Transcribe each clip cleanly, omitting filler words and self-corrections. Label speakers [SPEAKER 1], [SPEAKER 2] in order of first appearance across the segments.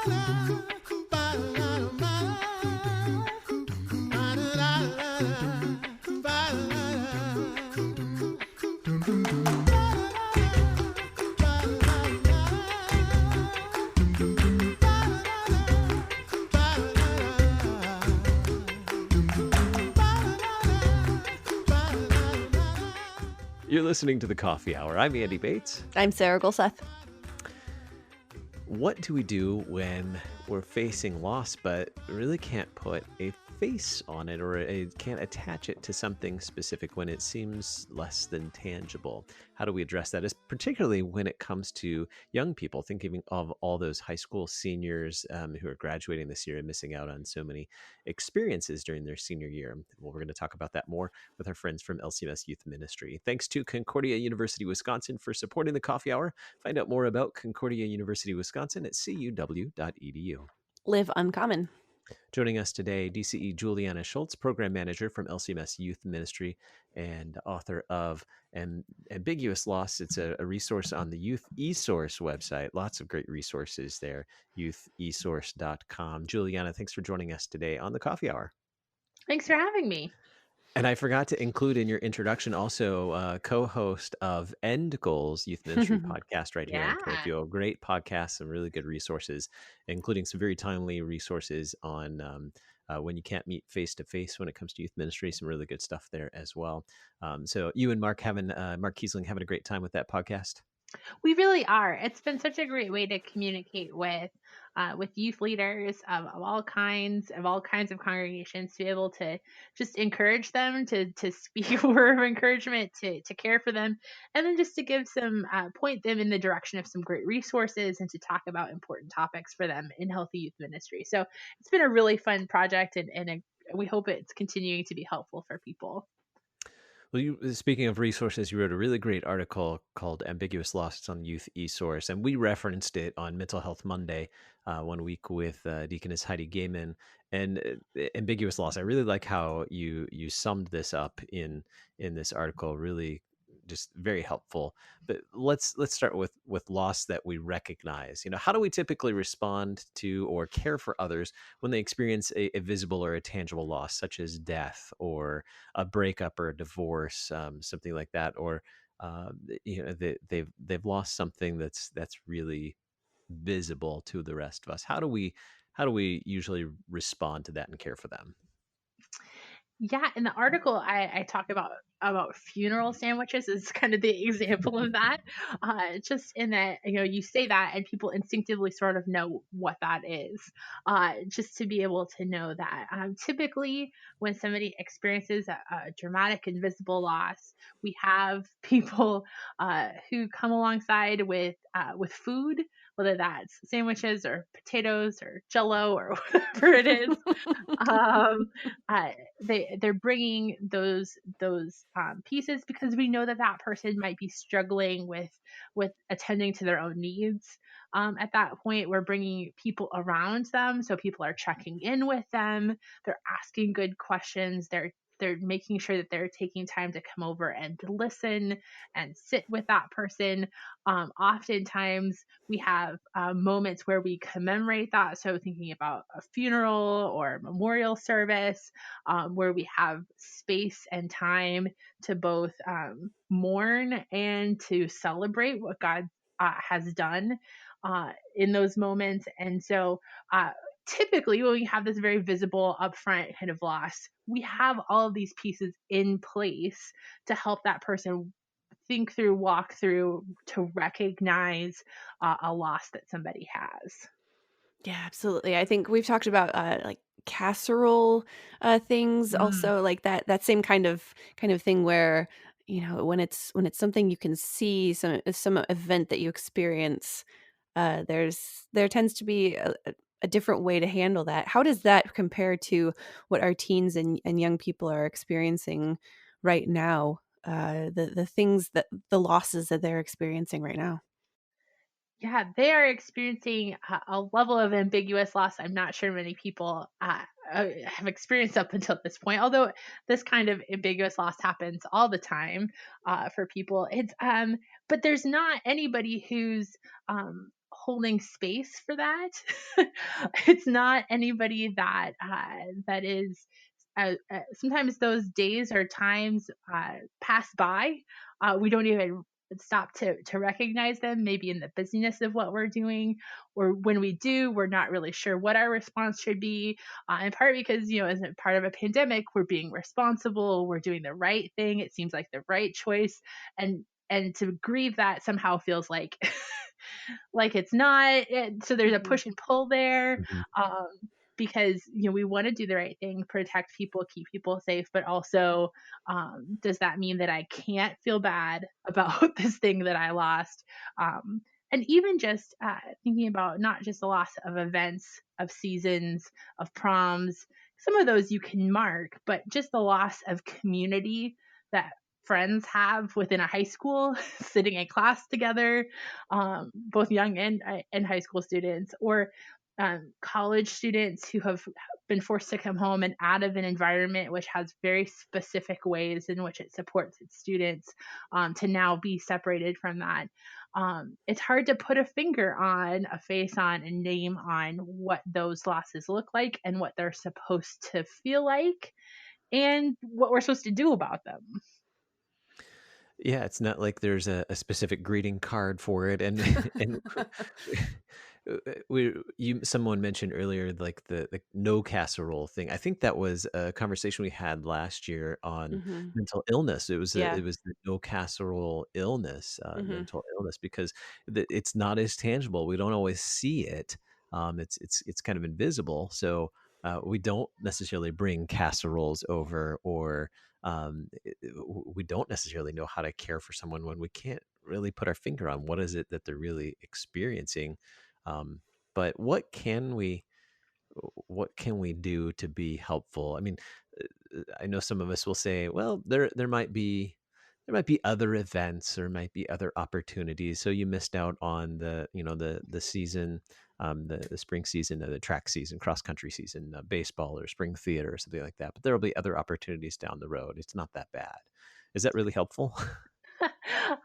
[SPEAKER 1] You're listening to The Coffee Hour. I'm Andy Bates.
[SPEAKER 2] I'm Sarah Gulseth.
[SPEAKER 1] What do we do when we're facing loss but really can't put a face on it, or can't attach it to something specific when it seems less than tangible? How do we address that? Particularly when it comes to young people, thinking of all those high school seniors who are graduating this year and missing out on so many experiences during their senior year. Well, we're going to talk about that more with our friends from LCMS Youth Ministry. Thanks to Concordia University, Wisconsin for supporting the Coffee Hour. Find out more about Concordia University, Wisconsin at cuw.edu.
[SPEAKER 2] Live uncommon.
[SPEAKER 1] Joining us today, DCE Julianna Shults, Program Manager from LCMS Youth Ministry and author of Ambiguous Loss. It's a resource on the Youth eSource website. Lots of great resources there, youthesource.com. Julianna, thanks for joining us today on the Coffee Hour.
[SPEAKER 3] Thanks for having me.
[SPEAKER 1] And I forgot to include in your introduction also co-host of End Goals Youth Ministry podcast right here on Portio. Great podcast, some really good resources, including some very timely resources on when you can't meet face-to-face when it comes to youth ministry. Some really good stuff there as well. So you and Mark Kiesling having a great time with that podcast?
[SPEAKER 3] We really are. It's been such a great way to communicate with youth leaders of all kinds of congregations, to be able to just encourage them, to speak a word of encouragement, to care for them, and then just to give some point them in the direction of some great resources and to talk about important topics for them in healthy youth ministry. So it's been a really fun project, and we hope it's continuing to be helpful for people.
[SPEAKER 1] Well, speaking of resources, you wrote a really great article called Ambiguous Loss. It's on Youth eSource, and we referenced it on Mental Health Monday 1 week with Deaconess Heidi Gaiman. And Ambiguous Loss, I really like how you summed this up in this article. Really just very helpful. But let's start with loss that we recognize. How do we typically respond to or care for others when they experience a visible or a tangible loss, such as death or a breakup or a divorce, something like that, or they've lost something that's really visible to the rest of us? How do we usually respond to that and care for them?
[SPEAKER 3] Yeah, in the article, I talk about funeral sandwiches as kind of the example of that. Just in that, you say that and people instinctively sort of know what that is. Just to be able to know that typically when somebody experiences a dramatic and visible loss, we have people who come alongside with food, whether that's sandwiches or potatoes or Jell-O or whatever it is. They're bringing those pieces because we know that person might be struggling with attending to their own needs. At that point, we're bringing people around them, so people are checking in with them. They're asking good questions. They're making sure that they're taking time to come over and listen and sit with that person. Oftentimes we have moments where we commemorate that. So thinking about a funeral or a memorial service, where we have space and time to both mourn and to celebrate what God has done in those moments. And so typically when we have this very visible upfront kind of loss, we have all of these pieces in place to help that person think through, walk through, to recognize a loss that somebody has.
[SPEAKER 2] Yeah, absolutely. I think we've talked about like casserole things, also like that same kind of thing where, when it's something you can see, some event that you experience, there tends to be a different way to handle that. How does that compare to what our teens and young people are experiencing right now? The things the losses that they're experiencing right now.
[SPEAKER 3] Yeah, they are experiencing a level of ambiguous loss I'm not sure many people have experienced up until this point, although this kind of ambiguous loss happens all the time for people. It's but there's not anybody who's holding space for that. It's not anybody that that is. Sometimes those days or times pass by. We don't even stop to recognize them, maybe in the busyness of what we're doing, or when we do, we're not really sure what our response should be. In part because, as a part of a pandemic, we're being responsible, we're doing the right thing. It seems like the right choice, and to grieve that somehow feels like like it's not. So there's a
[SPEAKER 2] Mhm.
[SPEAKER 3] push and pull there,
[SPEAKER 1] Mhm.
[SPEAKER 3] um, because we want to do the right thing, protect people, keep people safe, but also, does that mean that I can't feel bad about this thing that I lost? Um, and even just thinking about not just the loss of events, of seasons, of proms, some of those you can mark, but just the loss of community that friends have within a high school, sitting in class together, both young and high school students, or college students who have been forced to come home and out of an environment which has very specific ways in which it supports its students, to now be separated from that. It's hard to put a finger on, a face on, a name on what those losses look like and what they're supposed to feel like and what we're supposed to do about them.
[SPEAKER 1] Yeah, it's not like there's a specific greeting card for it, and and someone mentioned earlier, like the no casserole thing. I think that was a conversation we had last year on
[SPEAKER 2] Mhm.
[SPEAKER 1] mental illness.
[SPEAKER 2] Yeah.
[SPEAKER 1] It was the no casserole illness,
[SPEAKER 2] Mhm.
[SPEAKER 1] mental illness, because it's not as tangible. We don't always see it. It's kind of invisible, so we don't necessarily bring casseroles over, or we don't necessarily know how to care for someone when we can't really put our finger on what is it that they're really experiencing. um, but what can we do to be helpful? I mean, I know some of us will say, well, there might be other events, or might be other opportunities. So you missed out on the season, the spring season, the track season, cross country season, baseball or spring theater or something like that. But there will be other opportunities down the road. It's not that bad. Is that really helpful?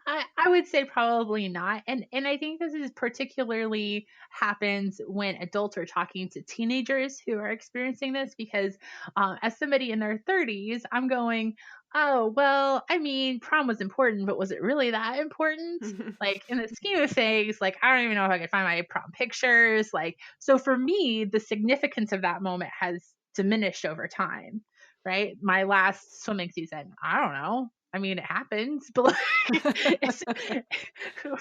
[SPEAKER 3] I would say probably not. And I think this is particularly happens when adults are talking to teenagers who are experiencing this, because as somebody in their 30s, I'm going, oh, well, I mean, prom was important, but was it really that important? Like, in the scheme of things, like, I don't even know if I could find my prom pictures. Like, so for me, the significance of that moment has diminished over time, right? My last swimming season, I don't know. I mean, it happens, but like, it's,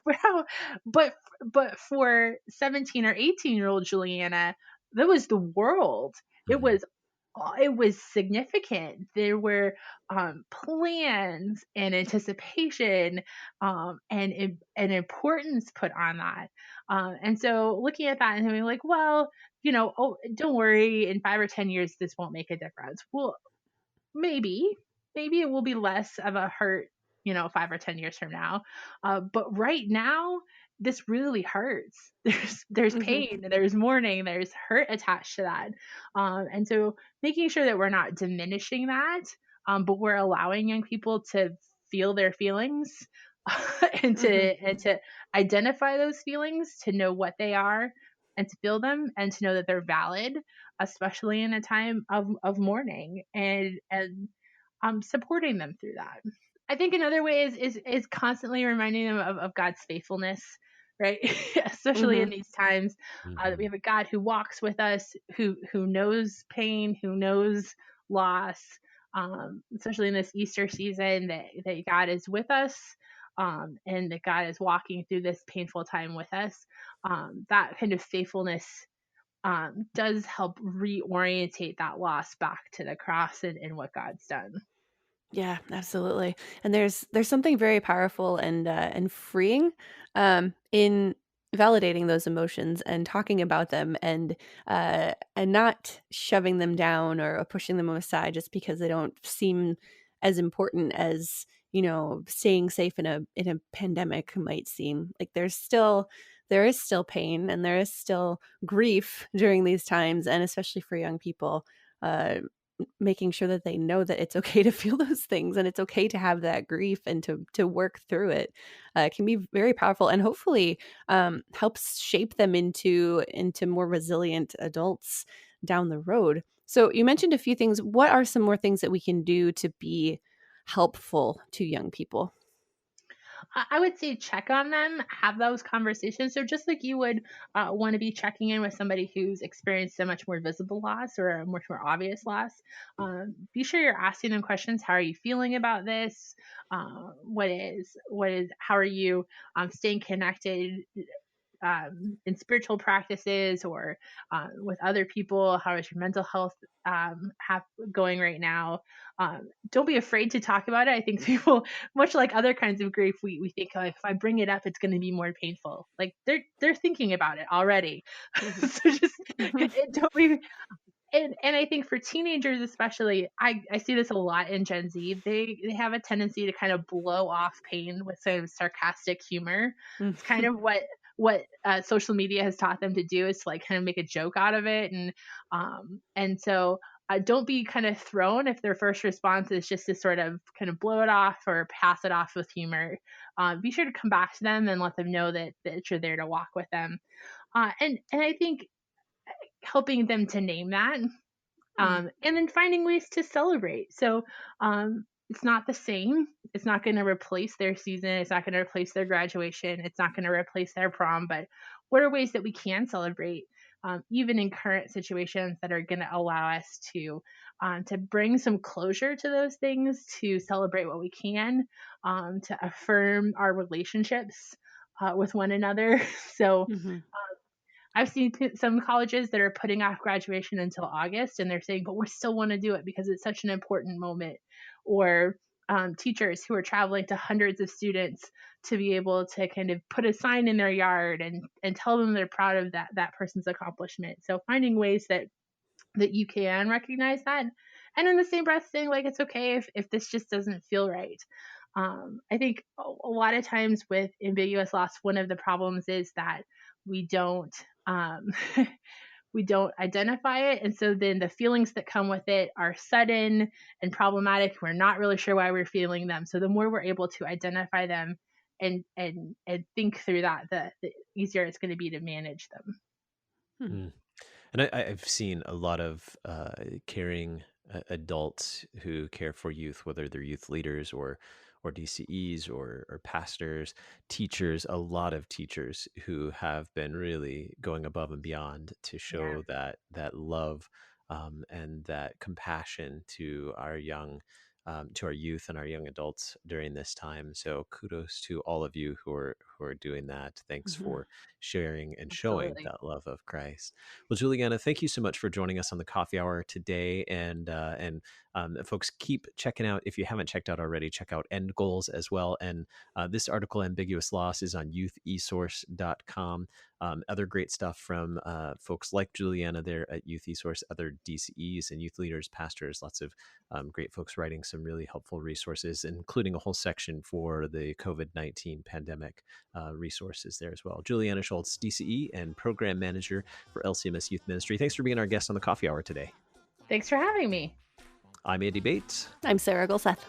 [SPEAKER 3] well, but but for 17 or 18-year-old Juliana, that was the world. It
[SPEAKER 1] Mhm.
[SPEAKER 3] was it was significant. There were plans and anticipation, and importance put on that. And so looking at that and being like, well, oh, don't worry, in 5 or 10 years, this won't make a difference. Well, maybe, maybe it will be less of a hurt, 5 or 10 years from now. But right now, this really hurts. There's
[SPEAKER 2] Mhm.
[SPEAKER 3] pain, there's mourning, there's hurt attached to that. And so making sure that we're not diminishing that, but we're allowing young people to feel their feelings, and to
[SPEAKER 2] Mhm.
[SPEAKER 3] identify those feelings, to know what they are and to feel them, and to know that they're valid, especially in a time of mourning, and supporting them through that. I think another way is constantly reminding them of God's faithfulness, right? Especially in
[SPEAKER 2] Mhm.
[SPEAKER 3] these times, that we
[SPEAKER 1] Mhm.
[SPEAKER 3] have a God who walks with us, who knows pain, who knows loss, especially in this Easter season, that God is with us, and that God is walking through this painful time with us. That kind of faithfulness does help reorientate that loss back to the cross, and what God's done.
[SPEAKER 2] Yeah, absolutely. And there's something very powerful and freeing in validating those emotions and talking about them and not shoving them down or pushing them aside just because they don't seem as important as, staying safe in a pandemic might seem. Like there is still pain and there is still grief during these times, and especially for young people. making sure that they know that it's okay to feel those things and it's okay to have that grief and to work through it can be very powerful and hopefully helps shape them into more resilient adults down the road. So you mentioned a few things. What are some more things that we can do to be helpful to young people?
[SPEAKER 3] I would say check on them, have those conversations. So just like you would want to be checking in with somebody who's experienced a much more visible loss or a much more obvious loss, be sure you're asking them questions. How are you feeling about this? How are you staying connected in spiritual practices or with other people? How is your mental health going right now? Don't be afraid to talk about it. I think people, much like other kinds of grief, we think, oh, if I bring it up, it's going to be more painful. Like they're thinking about it already.
[SPEAKER 2] Mhm.
[SPEAKER 3] So just
[SPEAKER 2] Mhm.
[SPEAKER 3] don't be. And I think for teenagers especially, I see this a lot in Gen Z. They have a tendency to kind of blow off pain with some sarcastic humor. It's kind
[SPEAKER 2] Mhm.
[SPEAKER 3] of what social media has taught them to do, is to like kind of make a joke out of it. And so don't be kind of thrown if their first response is just to sort of kind of blow it off or pass it off with humor. Be sure to come back to them and let them know that you're there to walk with them. And I think helping them to name that,
[SPEAKER 2] Mm.
[SPEAKER 3] and then finding ways to celebrate. So it's not the same. It's not going to replace their season. It's not going to replace their graduation. It's not going to replace their prom. But what are ways that we can celebrate, even in current situations, that are going to allow us to bring some closure to those things, to celebrate what we can, to affirm our relationships with one another. So
[SPEAKER 2] Mhm.
[SPEAKER 3] I've seen some colleges that are putting off graduation until August, and they're saying, but we still want to do it because it's such an important moment. Or teachers who are traveling to hundreds of students to be able to kind of put a sign in their yard and tell them they're proud of that person's accomplishment. So finding ways that you can recognize that, and in the same breath saying like it's okay if this just doesn't feel right. I think a lot of times with ambiguous loss, one of the problems is that we don't um, we don't identify it, and so then the feelings that come with it are sudden and problematic. We're not really sure why we're feeling them. So the more we're able to identify them and think through that, the easier it's going to be to manage them.
[SPEAKER 2] Hmm.
[SPEAKER 1] Mm. And I've seen a lot of caring adults who care for youth, whether they're youth leaders or DCEs or pastors, teachers. A lot of teachers who have been really going above and beyond to
[SPEAKER 3] Yeah.
[SPEAKER 1] show that love and that compassion to our young. To our youth and our young adults during this time. So kudos to all of you who are doing that. Thanks
[SPEAKER 2] Mhm.
[SPEAKER 1] for sharing and showing
[SPEAKER 3] Absolutely.
[SPEAKER 1] that love of Christ. Well, Juliana, thank you so much for joining us on the coffee hour today. And folks, keep checking out, if you haven't checked out already, check out End Goals as well. And this article, Ambiguous Loss, is on youthesource.com. Other great stuff from folks like Juliana there at Youth Esource, other DCEs and youth leaders, pastors, lots of great folks writing some really helpful resources, including a whole section for the COVID-19 pandemic resources there as well. Julianna Shults, DCE and Program Manager for LCMS Youth Ministry. Thanks for being our guest on the coffee hour today.
[SPEAKER 3] Thanks for having me.
[SPEAKER 1] I'm Andy Bates.
[SPEAKER 2] I'm Sarah Gulseth.